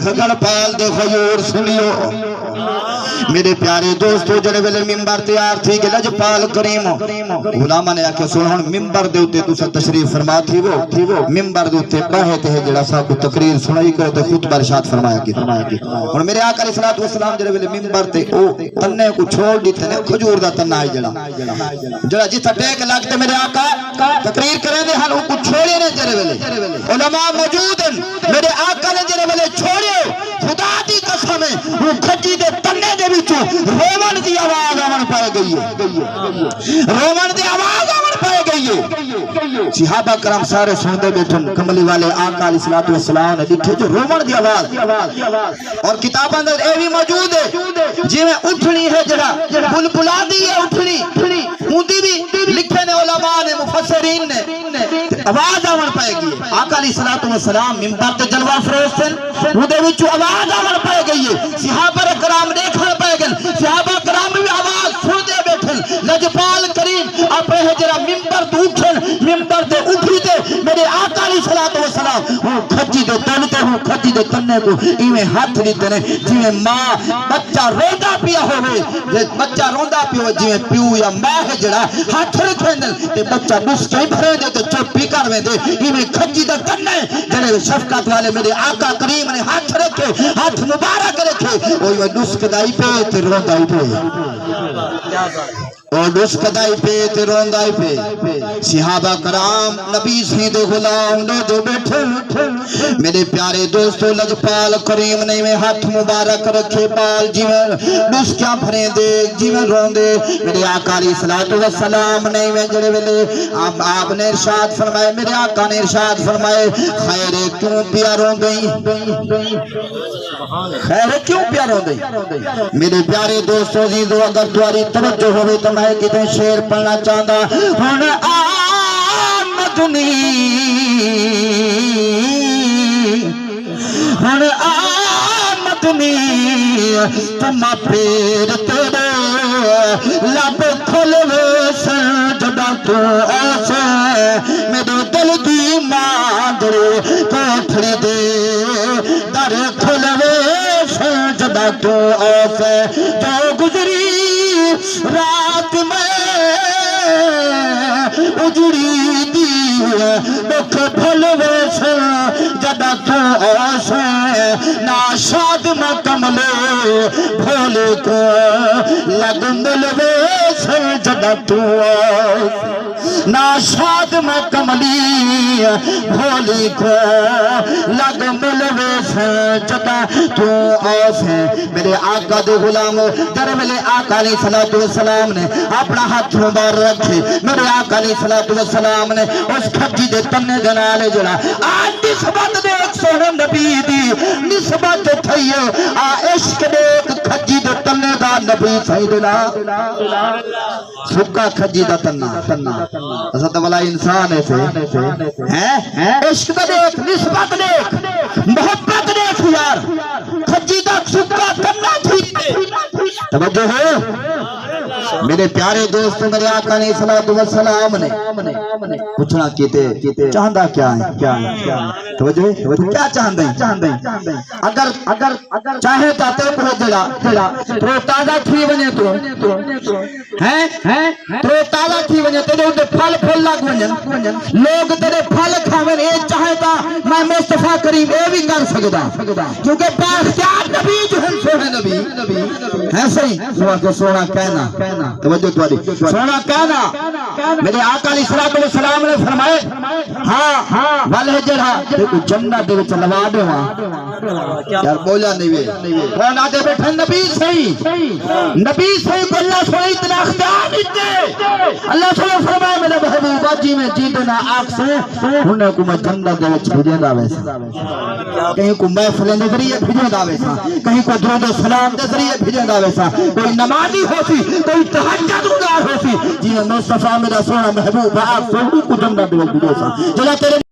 خگڑ پال دے خیور سنیو میرے پیارے دوستو جڑے ویلے ممبر تیار تھی کہ لجپال کریم غلامہ نے آکے سنہن ممبر دے ہوتے تُسا تشریف فرما تھی وہ ممبر دے ہوتے باہتے ہیں جڑا صاحب کو تقریر سنائی کرے تو خطبہ ارشاد فرمایا کی اور میرے آقا علیہ الصلوۃ والسلام جڑے ویلے ممبر تے او تنے کو چھوڑ دیتے نے کھجور دا تنا ہے جڑا جس ٹیک لگتے میرے آقا تقریر کریں دے ہن کو چھوڑے نے جڑے ویلے علماء موجود ہیں میرے آقا نے جڑے ویلے چھوڑے خدا دی قسم ہے وہ کھجی دے تنے دے وچوں رومن دی آواز آمن پائے گئی ہے رومن دی آواز آمن پائے گئی ہے صحابہ کرام سارے سوندے بیٹھن کملی والے آقا علیہ الصلوۃ والسلام نے لکھے جو رومن دی آواز اور کتاباں اندر اے بھی موجود ہے جی میں اٹھنی ہے جڑا بلبلا دی ہے اٹھنی ہوندی بھی لکھے نے علماء نے مفسرین نے آواز آمن پائے گئی ہے آقا علیہ الصلوۃ والسلام ممبر تے جلوہ فروز تھے اودے وچوں آواز آمن پائے گئی ہے صحابہ کرام دیکھن پائے گئے صحابہ کرام بھی آواز سن دے بیٹھن لجپال کریم اپنے ہجرہ ممبر تو اٹھن ممبر دے اٹھی دے میرے آقا علیہ الصلوۃ والسلام وہ کھجی دے تنتے ہوں کھجی دے تنے کو ایویں ہاتھ لیتے نے جویں ماں بچہ روندا پیا ہوئے بچہ روندا پیا ہوئے جویں پیو یا ماں ہے جڑا ہاتھ رکھیں دے تے بچہ نسکے بھرے دے تے چوپی کر وے دے ایویں کھجی دے تنے جڑے شفقت والے میرے آقا کریم نے ہاتھ رکھے ہاتھ مبارک رکھے وہ نسک دائی پہ تے روندائی پہ اور نسک دائی پہ تے روندائی پہ صحابہ کرام نبی سید غلام نے دو بیٹھے میرے پیارے دوستو لجپال کریم نے میں ہاتھ مبارک رکھے پال جیویں نسکیاں بھریں دے جیویں روندے میرے آقا علیہ الصلوۃ والسلام نے میں جڑے ویلے آپ نے ارشاد فرمائے میرے آقا نے ارشاد فرمائے خیر کیوں پیا روندئی خیر کیوں پیا روندئی میرے پیارے دوستو عزیزو اگر تمہاری توجہ ہوئے تو میں کتنے شعر پڑھنا چاہتا ہن آمدنی ہن آمدنی تم پیر تیرے لب کھلوے سن جڑا تو ایسے میرے دل دی ماندرے کوٹھڑی دے در کھلوے سن جڑا تو ایسے جو گزری رات میں اجڑی دی دکھ بھلوے سے جدا تو ایسے ناشاد میں کملے بھولے کو لگ ملوے سے جدا تو ناشاد میں کملی بھولی کو لگ ملوے سے جدا تو ایسے میرے آقا دے غلام در ملے آقا علیہ الصلوۃ والسلام نے اپنا ہاتھ مبارک رکھے میرے آقا علیہ الصلوۃ والسلام نے اس کھجی دے تنے دے نال جڑا آج نسبت دے ایک سونے نبی دی نسبت تھئیے آ عشق دے ایک کھجی دے تنے دا نبی سیدنا سکا کھجی دا تنا حضرت والا انسان ایسے ہیں عشق دے ایک نسبت دے ایک محبت دے ایک یار کھجی دا سکا تنا تھی توجہ ہے میرے پیارے دوستوں میرے آقا علیہ الصلوۃ والسلام نے پوچھنا کیتے چاہندا کیا ہے توجہ کیا چاہندے اگر چاہے تا تے کو جڑا تو تازہ تھی ونے تو ہیں تو تازہ تھی ونے تے دے پھل لگ ونجن لوگ تیرے پھل کھاویں اے چاہے تا میں مصطفی کریم اے بھی کر سکدا کیونکہ باختیار نبی جو ہیں سونے نبی ہے صحیح سونا کہنا توجہ تمہاری سونا کہنا میرے آقا علیہ الصلوۃ والسلام نے فرمائے ہاں والہجر دیکھو جنت دے وچ لوا دیواں یار بولا نہیں وے کون آدے بیٹھے نبی صحیح کو اللہ سوئی اتنا اختیار دیتے اللہ سوئی فرمائے میرے محبوبہ جی میں جیدنا آنکھ سے انہیں کو میں جنت دے وچ بھیجیں دا ویسا کہیں کو محفل نظریے بھیجیں دا ویسا کہیں کو درود و سلام دے ذریعے بھیجیں دا ویسا کوئی نمازی ہوتی کوئی تہجد گزار ہوتی جی مصطفیٰ میرا سونا محبوب آپ سوڑی کو جنت دے وچ بھیجیں دا